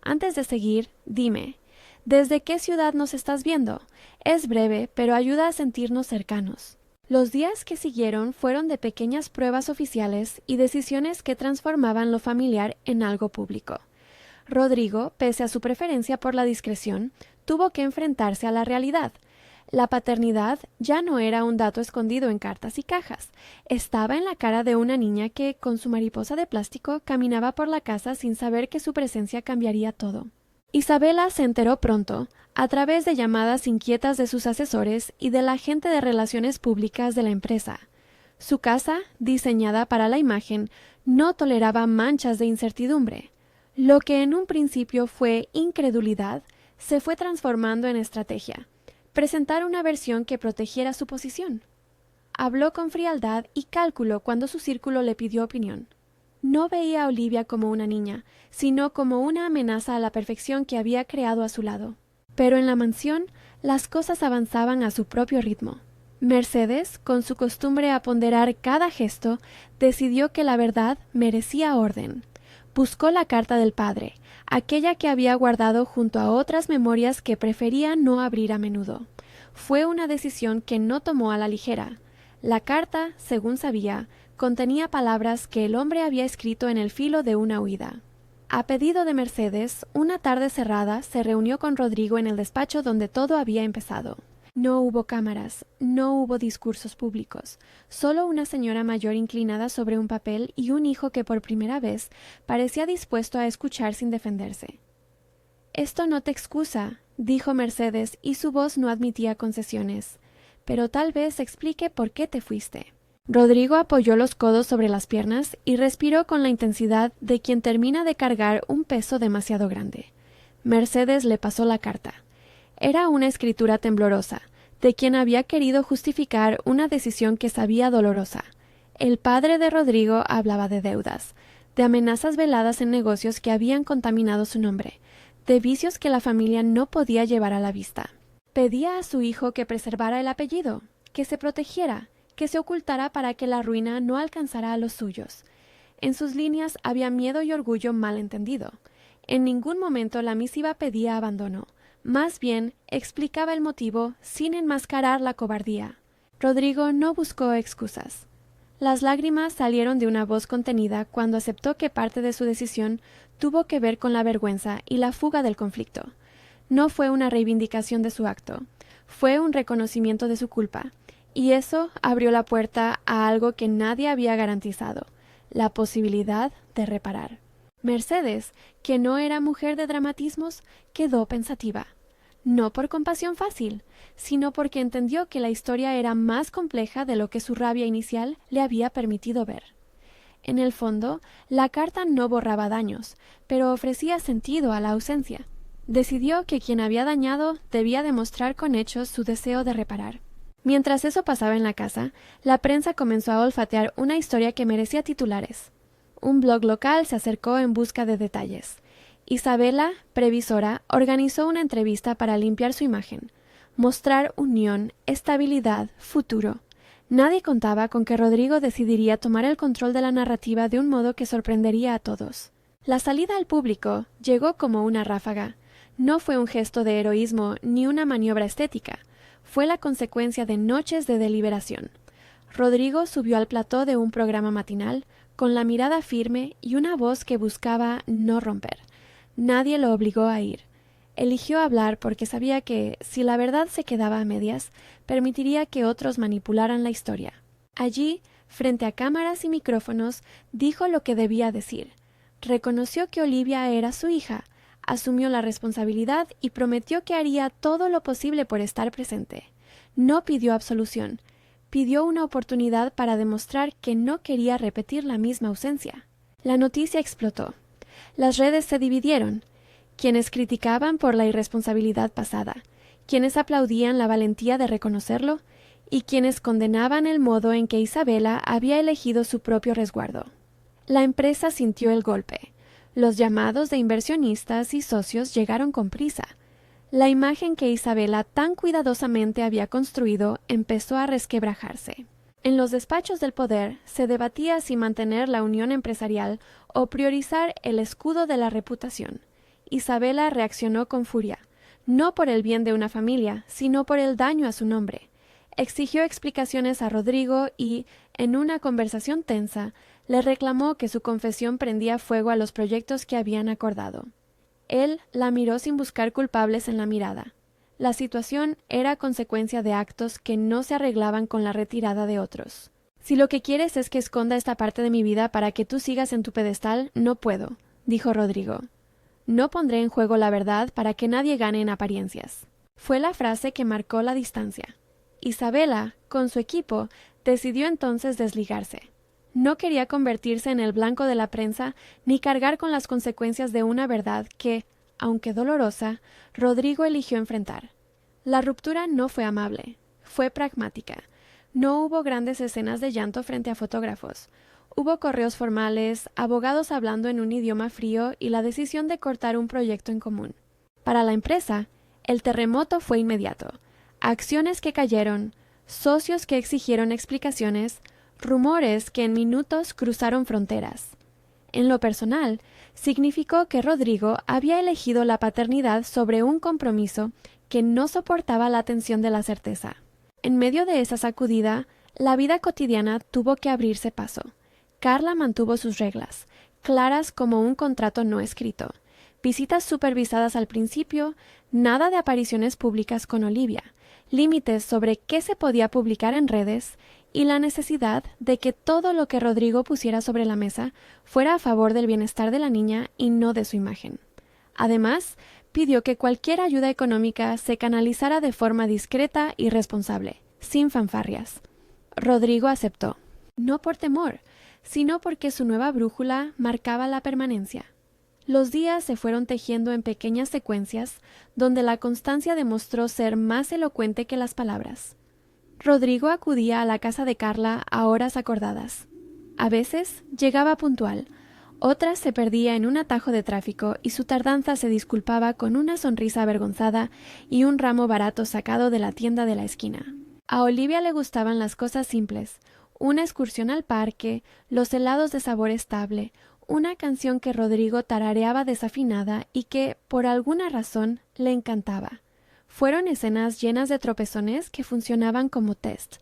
S1: Antes de seguir, dime, ¿desde qué ciudad nos estás viendo? Es breve, pero ayuda a sentirnos cercanos. Los días que siguieron fueron de pequeñas pruebas oficiales y decisiones que transformaban lo familiar en algo público. Rodrigo, pese a su preferencia por la discreción, tuvo que enfrentarse a la realidad. La paternidad ya no era un dato escondido en cartas y cajas. Estaba en la cara de una niña que, con su mariposa de plástico, caminaba por la casa sin saber que su presencia cambiaría todo. Isabela se enteró pronto, a través de llamadas inquietas de sus asesores y de la gente de relaciones públicas de la empresa. Su casa, diseñada para la imagen, no toleraba manchas de incertidumbre. Lo que en un principio fue incredulidad, se fue transformando en estrategia: presentar una versión que protegiera su posición. Habló con frialdad y cálculo cuando su círculo le pidió opinión. No veía a Olivia como una niña, sino como una amenaza a la perfección que había creado a su lado. Pero en la mansión, las cosas avanzaban a su propio ritmo. Mercedes, con su costumbre a ponderar cada gesto, decidió que la verdad merecía orden. Buscó la carta del padre, aquella que había guardado junto a otras memorias que prefería no abrir a menudo. Fue una decisión que no tomó a la ligera. La carta, según sabía, contenía palabras que el hombre había escrito en el filo de una huida. A pedido de Mercedes, una tarde cerrada se reunió con Rodrigo en el despacho donde todo había empezado. No hubo cámaras, no hubo discursos públicos, solo una señora mayor inclinada sobre un papel y un hijo que por primera vez parecía dispuesto a escuchar sin defenderse. «Esto no te excusa», dijo Mercedes, y su voz no admitía concesiones, «pero tal vez explique por qué te fuiste». Rodrigo apoyó los codos sobre las piernas y respiró con la intensidad de quien termina de cargar un peso demasiado grande. Mercedes le pasó la carta. Era una escritura temblorosa, de quien había querido justificar una decisión que sabía dolorosa. El padre de Rodrigo hablaba de deudas, de amenazas veladas en negocios que habían contaminado su nombre, de vicios que la familia no podía llevar a la vista. Pedía a su hijo que preservara el apellido, que se protegiera, que se ocultara para que la ruina no alcanzara a los suyos. En sus líneas había miedo y orgullo mal entendido. En ningún momento la misiva pedía abandono. Más bien, explicaba el motivo sin enmascarar la cobardía. Rodrigo no buscó excusas. Las lágrimas salieron de una voz contenida cuando aceptó que parte de su decisión tuvo que ver con la vergüenza y la fuga del conflicto. No fue una reivindicación de su acto, fue un reconocimiento de su culpa, y eso abrió la puerta a algo que nadie había garantizado: la posibilidad de reparar. Mercedes, que no era mujer de dramatismos, quedó pensativa. No por compasión fácil, sino porque entendió que la historia era más compleja de lo que su rabia inicial le había permitido ver. En el fondo, la carta no borraba daños, pero ofrecía sentido a la ausencia. Decidió que quien había dañado debía demostrar con hechos su deseo de reparar. Mientras eso pasaba en la casa, la prensa comenzó a olfatear una historia que merecía titulares. Un blog local se acercó en busca de detalles. Isabela, previsora, organizó una entrevista para limpiar su imagen, mostrar unión, estabilidad, futuro. Nadie contaba con que Rodrigo decidiría tomar el control de la narrativa de un modo que sorprendería a todos. La salida al público llegó como una ráfaga. No fue un gesto de heroísmo ni una maniobra estética. Fue la consecuencia de noches de deliberación. Rodrigo subió al plató de un programa matinal, con la mirada firme y una voz que buscaba no romper. Nadie lo obligó a ir. Eligió hablar porque sabía que, si la verdad se quedaba a medias, permitiría que otros manipularan la historia. Allí, frente a cámaras y micrófonos, dijo lo que debía decir. Reconoció que Olivia era su hija, asumió la responsabilidad y prometió que haría todo lo posible por estar presente. No pidió absolución, pidió una oportunidad para demostrar que no quería repetir la misma ausencia. La noticia explotó. Las redes se dividieron, quienes criticaban por la irresponsabilidad pasada, quienes aplaudían la valentía de reconocerlo y quienes condenaban el modo en que Isabela había elegido su propio resguardo. La empresa sintió el golpe. Los llamados de inversionistas y socios llegaron con prisa. La imagen que Isabela tan cuidadosamente había construido empezó a resquebrajarse. En los despachos del poder se debatía si mantener la unión empresarial o priorizar el escudo de la reputación. Isabela reaccionó con furia, no por el bien de una familia, sino por el daño a su nombre. Exigió explicaciones a Rodrigo y, en una conversación tensa, le reclamó que su confesión prendía fuego a los proyectos que habían acordado. Él la miró sin buscar culpables en la mirada. La situación era consecuencia de actos que no se arreglaban con la retirada de otros. «Si lo que quieres es que esconda esta parte de mi vida para que tú sigas en tu pedestal, no puedo», dijo Rodrigo. No pondré en juego la verdad para que nadie gane en apariencias. Fue la frase que marcó la distancia. Isabela, con su equipo, decidió entonces desligarse. No quería convertirse en el blanco de la prensa ni cargar con las consecuencias de una verdad que, aunque dolorosa, Rodrigo eligió enfrentar. La ruptura no fue amable, fue pragmática. No hubo grandes escenas de llanto frente a fotógrafos. Hubo correos formales, abogados hablando en un idioma frío y la decisión de cortar un proyecto en común. Para la empresa, el terremoto fue inmediato. Acciones que cayeron, socios que exigieron explicaciones, rumores que en minutos cruzaron fronteras. En lo personal, significó que Rodrigo había elegido la paternidad sobre un compromiso que no soportaba la tensión de la certeza. En medio de esa sacudida, la vida cotidiana tuvo que abrirse paso. Carla mantuvo sus reglas, claras como un contrato no escrito. Visitas supervisadas al principio, nada de apariciones públicas con Olivia, límites sobre qué se podía publicar en redes y la necesidad de que todo lo que Rodrigo pusiera sobre la mesa fuera a favor del bienestar de la niña y no de su imagen. Además, pidió que cualquier ayuda económica se canalizara de forma discreta y responsable, sin fanfarrias. Rodrigo aceptó, no por temor, sino porque su nueva brújula marcaba la permanencia. Los días se fueron tejiendo en pequeñas secuencias, donde la constancia demostró ser más elocuente que las palabras. Rodrigo acudía a la casa de Carla a horas acordadas. A veces llegaba puntual, otras se perdía en un atajo de tráfico y su tardanza se disculpaba con una sonrisa avergonzada y un ramo barato sacado de la tienda de la esquina. A Olivia le gustaban las cosas simples, una excursión al parque, los helados de sabor estable, una canción que Rodrigo tarareaba desafinada y que, por alguna razón, le encantaba. Fueron escenas llenas de tropezones que funcionaban como test.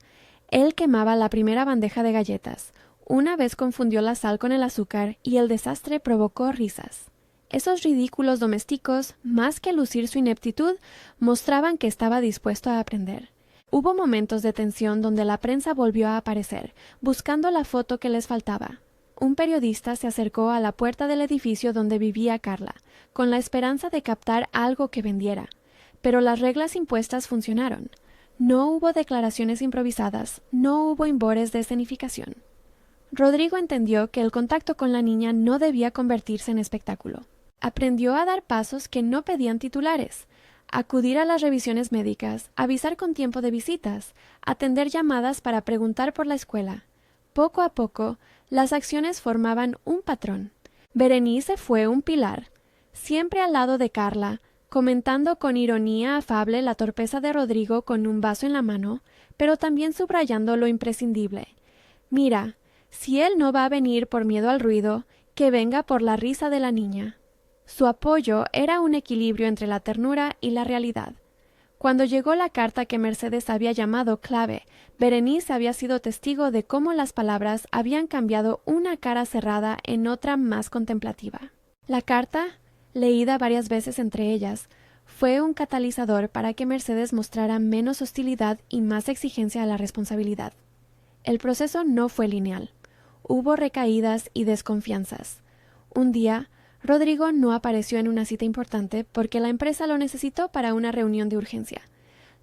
S1: Él quemaba la primera bandeja de galletas. Una vez confundió la sal con el azúcar y el desastre provocó risas. Esos ridículos domésticos, más que lucir su ineptitud, mostraban que estaba dispuesto a aprender. Hubo momentos de tensión donde la prensa volvió a aparecer, buscando la foto que les faltaba. Un periodista se acercó a la puerta del edificio donde vivía Carla, con la esperanza de captar algo que vendiera. Pero las reglas impuestas funcionaron. No hubo declaraciones improvisadas, no hubo embores de escenificación. Rodrigo entendió que el contacto con la niña no debía convertirse en espectáculo. Aprendió a dar pasos que no pedían titulares, acudir a las revisiones médicas, avisar con tiempo de visitas, atender llamadas para preguntar por la escuela. Poco a poco, las acciones formaban un patrón. Berenice fue un pilar, siempre al lado de Carla, comentando con ironía afable la torpeza de Rodrigo con un vaso en la mano, pero también subrayando lo imprescindible. Mira, si él no va a venir por miedo al ruido, que venga por la risa de la niña. Su apoyo era un equilibrio entre la ternura y la realidad. Cuando llegó la carta que Mercedes había llamado clave, Berenice había sido testigo de cómo las palabras habían cambiado una cara cerrada en otra más contemplativa. La carta, leída varias veces entre ellas, fue un catalizador para que Mercedes mostrara menos hostilidad y más exigencia a la responsabilidad. El proceso no fue lineal. Hubo recaídas y desconfianzas. Un día, Rodrigo no apareció en una cita importante porque la empresa lo necesitó para una reunión de urgencia.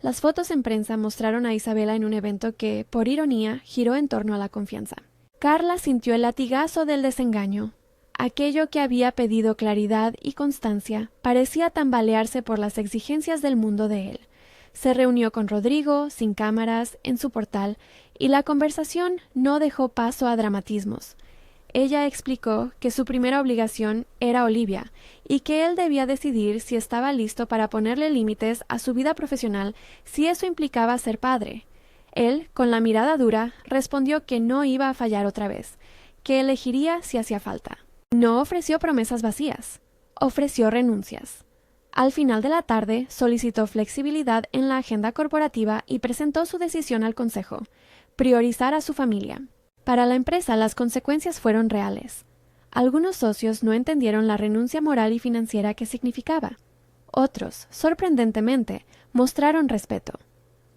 S1: Las fotos en prensa mostraron a Isabela en un evento que, por ironía, giró en torno a la confianza. Carla sintió el latigazo del desengaño. Aquello que había pedido claridad y constancia parecía tambalearse por las exigencias del mundo de él. Se reunió con Rodrigo, sin cámaras, en su portal, y la conversación no dejó paso a dramatismos. Ella explicó que su primera obligación era Olivia y que él debía decidir si estaba listo para ponerle límites a su vida profesional si eso implicaba ser padre. Él, con la mirada dura, respondió que no iba a fallar otra vez, que elegiría si hacía falta. No ofreció promesas vacías, ofreció renuncias. Al final de la tarde solicitó flexibilidad en la agenda corporativa y presentó su decisión al consejo: priorizar a su familia. Para la empresa las consecuencias fueron reales. Algunos socios no entendieron la renuncia moral y financiera que significaba. Otros, sorprendentemente, mostraron respeto.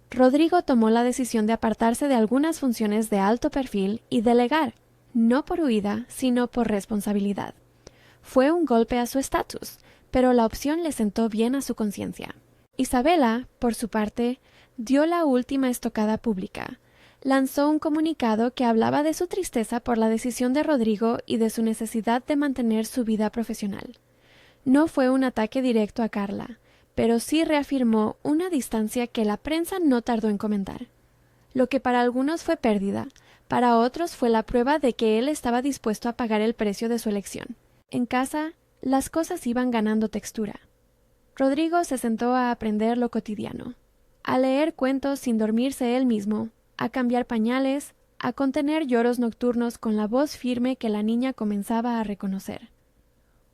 S1: Rodrigo tomó la decisión de apartarse de algunas funciones de alto perfil y delegar, no por huida, sino por responsabilidad. Fue un golpe a su estatus, pero la opción le sentó bien a su conciencia. Isabela, por su parte, dio la última estocada pública. Lanzó un comunicado que hablaba de su tristeza por la decisión de Rodrigo y de su necesidad de mantener su vida profesional. No fue un ataque directo a Carla, pero sí reafirmó una distancia que la prensa no tardó en comentar. Lo que para algunos fue pérdida, para otros fue la prueba de que él estaba dispuesto a pagar el precio de su elección. En casa, las cosas iban ganando textura. Rodrigo se sentó a aprender lo cotidiano, a leer cuentos sin dormirse él mismo, a cambiar pañales, a contener lloros nocturnos con la voz firme que la niña comenzaba a reconocer.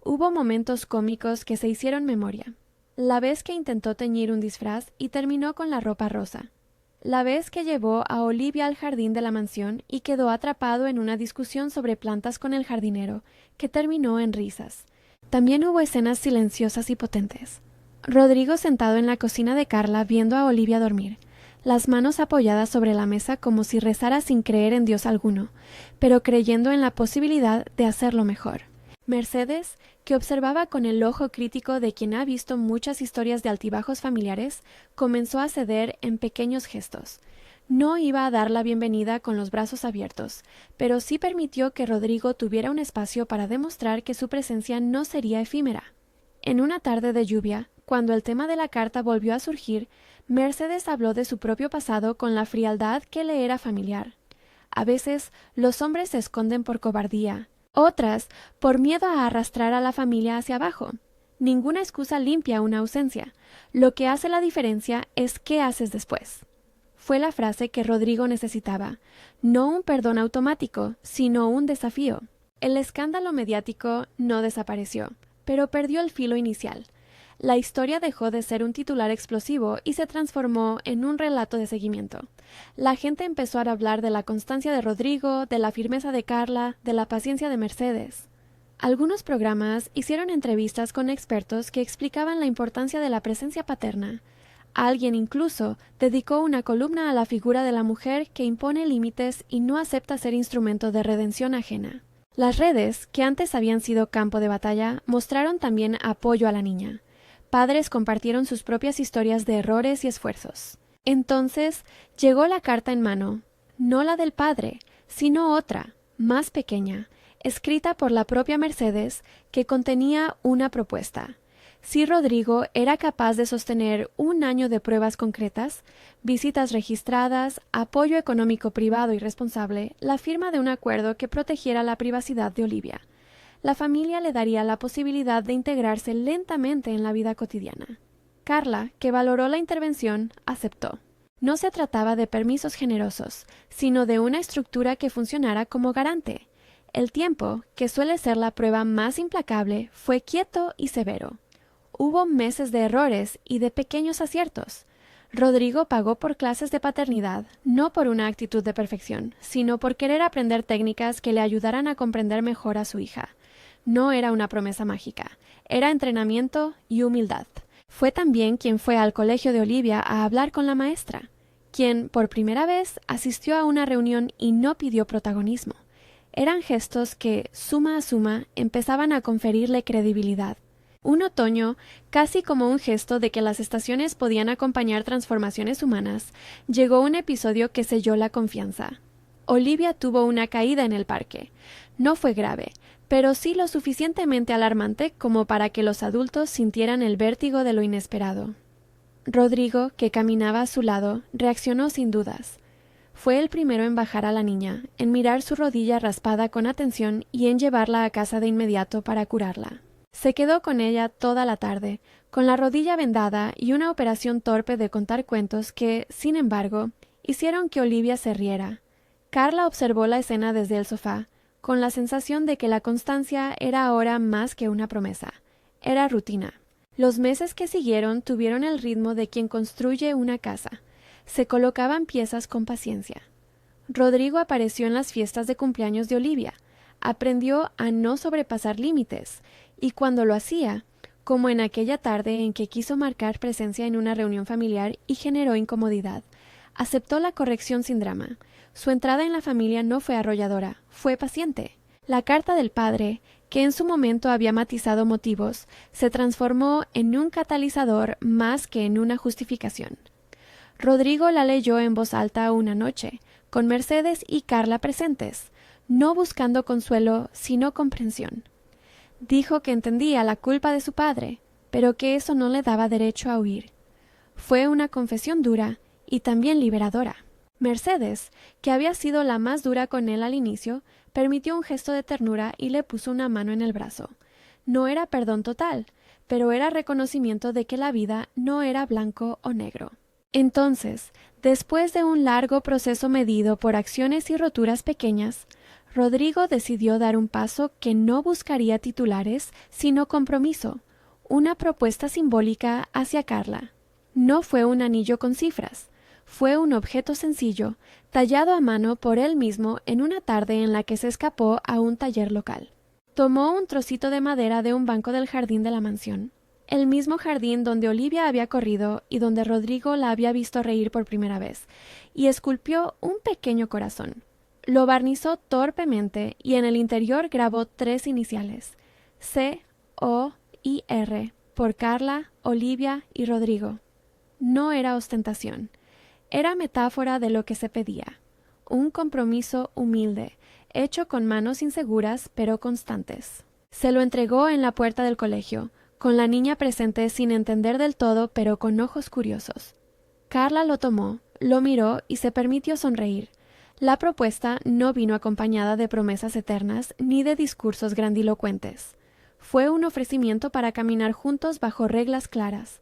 S1: Hubo momentos cómicos que se hicieron memoria. La vez que intentó teñir un disfraz y terminó con la ropa rosa. La vez que llevó a Olivia al jardín de la mansión y quedó atrapado en una discusión sobre plantas con el jardinero, que terminó en risas. También hubo escenas silenciosas y potentes. Rodrigo sentado en la cocina de Carla viendo a Olivia dormir, las manos apoyadas sobre la mesa como si rezara sin creer en Dios alguno, pero creyendo en la posibilidad de hacerlo mejor. Mercedes, que observaba con el ojo crítico de quien ha visto muchas historias de altibajos familiares, comenzó a ceder en pequeños gestos. No iba a dar la bienvenida con los brazos abiertos, pero sí permitió que Rodrigo tuviera un espacio para demostrar que su presencia no sería efímera. En una tarde de lluvia, cuando el tema de la carta volvió a surgir, Mercedes habló de su propio pasado con la frialdad que le era familiar. A veces los hombres se esconden por cobardía, otras por miedo a arrastrar a la familia hacia abajo. Ninguna excusa limpia una ausencia. Lo que hace la diferencia es qué haces después. Fue la frase que Rodrigo necesitaba, no un perdón automático, sino un desafío. El escándalo mediático no desapareció, pero perdió el filo inicial. La historia dejó de ser un titular explosivo y se transformó en un relato de seguimiento. La gente empezó a hablar de la constancia de Rodrigo, de la firmeza de Carla, de la paciencia de Mercedes. Algunos programas hicieron entrevistas con expertos que explicaban la importancia de la presencia paterna. Alguien incluso dedicó una columna a la figura de la mujer que impone límites y no acepta ser instrumento de redención ajena. Las redes, que antes habían sido campo de batalla, mostraron también apoyo a la niña. Padres compartieron sus propias historias de errores y esfuerzos. Entonces llegó la carta en mano, no la del padre, sino otra, más pequeña, escrita por la propia Mercedes, que contenía una propuesta. Si Rodrigo era capaz de sostener 1 año de pruebas concretas, visitas registradas, apoyo económico privado y responsable, la firma de un acuerdo que protegiera la privacidad de Olivia, la familia le daría la posibilidad de integrarse lentamente en la vida cotidiana. Carla, que valoró la intervención, aceptó. No se trataba de permisos generosos, sino de una estructura que funcionara como garante. El tiempo, que suele ser la prueba más implacable, fue quieto y severo. Hubo meses de errores y de pequeños aciertos. Rodrigo pagó por clases de paternidad, no por una actitud de perfección, sino por querer aprender técnicas que le ayudaran a comprender mejor a su hija. No era una promesa mágica, era entrenamiento y humildad. Fue también quien fue al colegio de Olivia a hablar con la maestra, quien por primera vez asistió a una reunión y no pidió protagonismo. Eran gestos que, suma a suma, empezaban a conferirle credibilidad. Un otoño, casi como un gesto de que las estaciones podían acompañar transformaciones humanas, llegó un episodio que selló la confianza. Olivia tuvo una caída en el parque. No fue grave, pero sí lo suficientemente alarmante como para que los adultos sintieran el vértigo de lo inesperado. Rodrigo, que caminaba a su lado, reaccionó sin dudas. Fue el primero en bajar a la niña, en mirar su rodilla raspada con atención y en llevarla a casa de inmediato para curarla. Se quedó con ella toda la tarde, con la rodilla vendada y una operación torpe de contar cuentos que, sin embargo, hicieron que Olivia se riera. Carla observó la escena desde el sofá, con la sensación de que la constancia era ahora más que una promesa, era rutina. Los meses que siguieron tuvieron el ritmo de quien construye una casa. Se colocaban piezas con paciencia. Rodrigo apareció en las fiestas de cumpleaños de Olivia, aprendió a no sobrepasar límites, y cuando lo hacía, como en aquella tarde en que quiso marcar presencia en una reunión familiar y generó incomodidad, aceptó la corrección sin drama. Su entrada en la familia no fue arrolladora, fue paciente. La carta del padre, que en su momento había matizado motivos, se transformó en un catalizador más que en una justificación. Rodrigo la leyó en voz alta una noche, con Mercedes y Carla presentes, no buscando consuelo, sino comprensión. Dijo que entendía la culpa de su padre, pero que eso no le daba derecho a huir. Fue una confesión dura y también liberadora. Mercedes, que había sido la más dura con él al inicio, permitió un gesto de ternura y le puso una mano en el brazo. No era perdón total, pero era reconocimiento de que la vida no era blanco o negro. Entonces, después de un largo proceso medido por acciones y roturas pequeñas, Rodrigo decidió dar un paso que no buscaría titulares, sino compromiso, una propuesta simbólica hacia Carla. No fue un anillo con cifras, fue un objeto sencillo, tallado a mano por él mismo en una tarde en la que se escapó a un taller local. Tomó un trocito de madera de un banco del jardín de la mansión, el mismo jardín donde Olivia había corrido y donde Rodrigo la había visto reír por primera vez, y esculpió un pequeño corazón. Lo barnizó torpemente y en el interior grabó 3 iniciales, C-O-I-R, por Carla, Olivia y Rodrigo. No era ostentación, era metáfora de lo que se pedía, un compromiso humilde, hecho con manos inseguras pero constantes. Se lo entregó en la puerta del colegio, con la niña presente sin entender del todo pero con ojos curiosos. Carla lo tomó, lo miró y se permitió sonreír. La propuesta no vino acompañada de promesas eternas ni de discursos grandilocuentes. Fue un ofrecimiento para caminar juntos bajo reglas claras,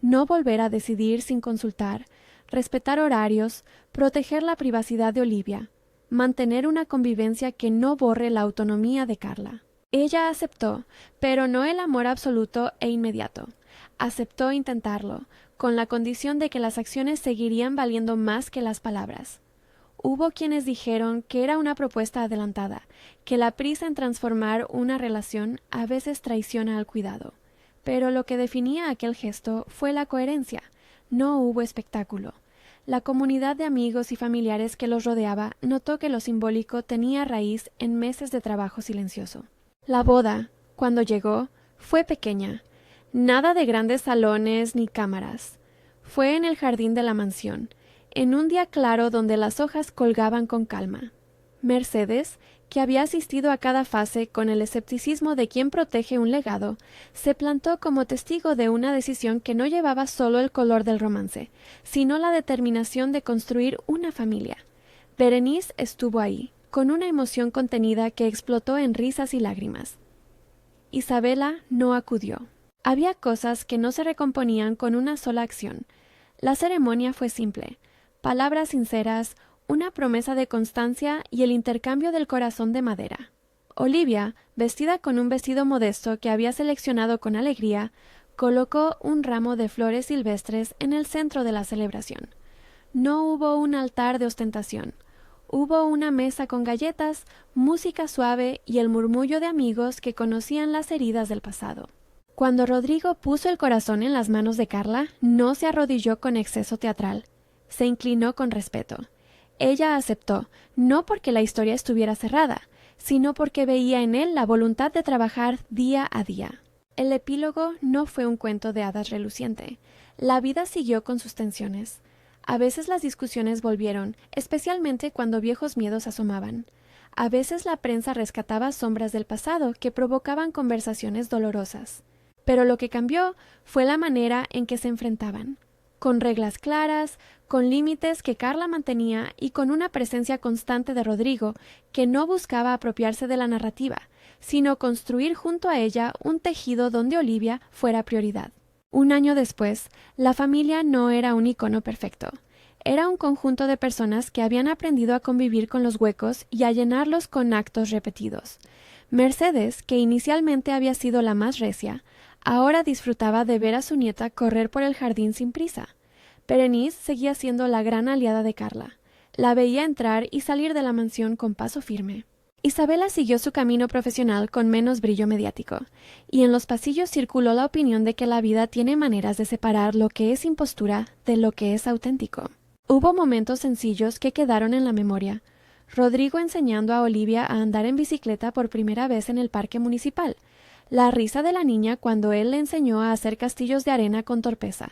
S1: no volver a decidir sin consultar, respetar horarios, proteger la privacidad de Olivia, mantener una convivencia que no borre la autonomía de Carla. Ella aceptó, pero no el amor absoluto e inmediato. Aceptó intentarlo, con la condición de que las acciones seguirían valiendo más que las palabras. Hubo quienes dijeron que era una propuesta adelantada, que la prisa en transformar una relación a veces traiciona al cuidado. Pero lo que definía aquel gesto fue la coherencia. No hubo espectáculo. La comunidad de amigos y familiares que los rodeaba notó que lo simbólico tenía raíz en meses de trabajo silencioso. La boda, cuando llegó, fue pequeña. Nada de grandes salones ni cámaras. Fue en el jardín de la mansión, en un día claro donde las hojas colgaban con calma. Mercedes, que había asistido a cada fase con el escepticismo de quien protege un legado, se plantó como testigo de una decisión que no llevaba solo el color del romance, sino la determinación de construir una familia. Berenice estuvo ahí, con una emoción contenida que explotó en risas y lágrimas. Isabela no acudió. Había cosas que no se recomponían con una sola acción. La ceremonia fue simple, palabras sinceras, una promesa de constancia y el intercambio del corazón de madera. Olivia, vestida con un vestido modesto que había seleccionado con alegría, colocó un ramo de flores silvestres en el centro de la celebración. No hubo un altar de ostentación. Hubo una mesa con galletas, música suave y el murmullo de amigos que conocían las heridas del pasado. Cuando Rodrigo puso el corazón en las manos de Carla, no se arrodilló con exceso teatral. Se inclinó con respeto. Ella aceptó, no porque la historia estuviera cerrada, sino porque veía en él la voluntad de trabajar día a día. El epílogo no fue un cuento de hadas reluciente. La vida siguió con sus tensiones. A veces las discusiones volvieron, especialmente cuando viejos miedos asomaban. A veces la prensa rescataba sombras del pasado que provocaban conversaciones dolorosas. Pero lo que cambió fue la manera en que se enfrentaban. Con reglas claras, con límites que Carla mantenía y con una presencia constante de Rodrigo, que no buscaba apropiarse de la narrativa, sino construir junto a ella un tejido donde Olivia fuera prioridad. Un año después, la familia no era un icono perfecto. Era un conjunto de personas que habían aprendido a convivir con los huecos y a llenarlos con actos repetidos. Mercedes, que inicialmente había sido la más recia, ahora disfrutaba de ver a su nieta correr por el jardín sin prisa. Berenice seguía siendo la gran aliada de Carla. La veía entrar y salir de la mansión con paso firme. Isabela siguió su camino profesional con menos brillo mediático, y en los pasillos circuló la opinión de que la vida tiene maneras de separar lo que es impostura de lo que es auténtico. Hubo momentos sencillos que quedaron en la memoria, Rodrigo enseñando a Olivia a andar en bicicleta por primera vez en el parque municipal, la risa de la niña cuando él le enseñó a hacer castillos de arena con torpeza,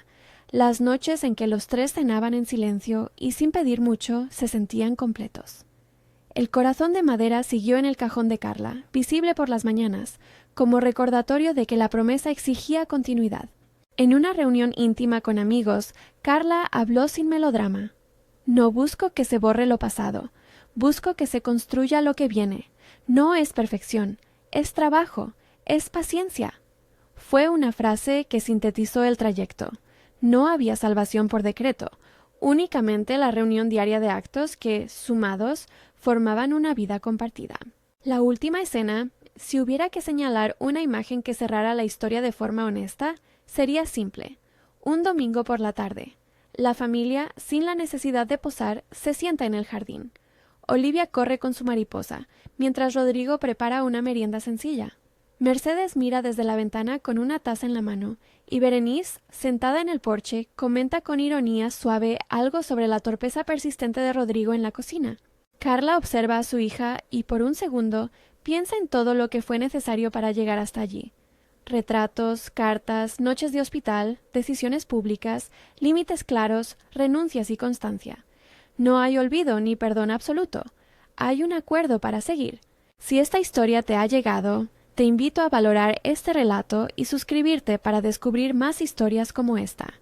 S1: las noches en que los tres cenaban en silencio y sin pedir mucho se sentían completos. El corazón de madera siguió en el cajón de Carla, visible por las mañanas, como recordatorio de que la promesa exigía continuidad. En una reunión íntima con amigos, Carla habló sin melodrama. No busco que se borre lo pasado, busco que se construya lo que viene. No es perfección, es trabajo, es paciencia. Fue una frase que sintetizó el trayecto. No había salvación por decreto, únicamente la reunión diaria de actos que, sumados, formaban una vida compartida. La última escena, si hubiera que señalar una imagen que cerrara la historia de forma honesta, sería simple. Un domingo por la tarde. La familia, sin la necesidad de posar, se sienta en el jardín. Olivia corre con su mariposa, mientras Rodrigo prepara una merienda sencilla. Mercedes mira desde la ventana con una taza en la mano, y Berenice, sentada en el porche, comenta con ironía suave algo sobre la torpeza persistente de Rodrigo en la cocina. Carla observa a su hija y por un segundo piensa en todo lo que fue necesario para llegar hasta allí. Retratos, cartas, noches de hospital, decisiones públicas, límites claros, renuncias y constancia. No hay olvido ni perdón absoluto. Hay un acuerdo para seguir. Si esta historia te ha llegado, te invito a valorar este relato y suscribirte para descubrir más historias como esta.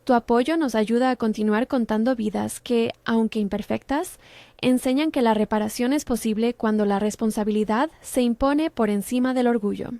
S1: Tu apoyo nos ayuda a continuar contando vidas que, aunque imperfectas, enseñan que la reparación es posible cuando la responsabilidad se impone por encima del orgullo.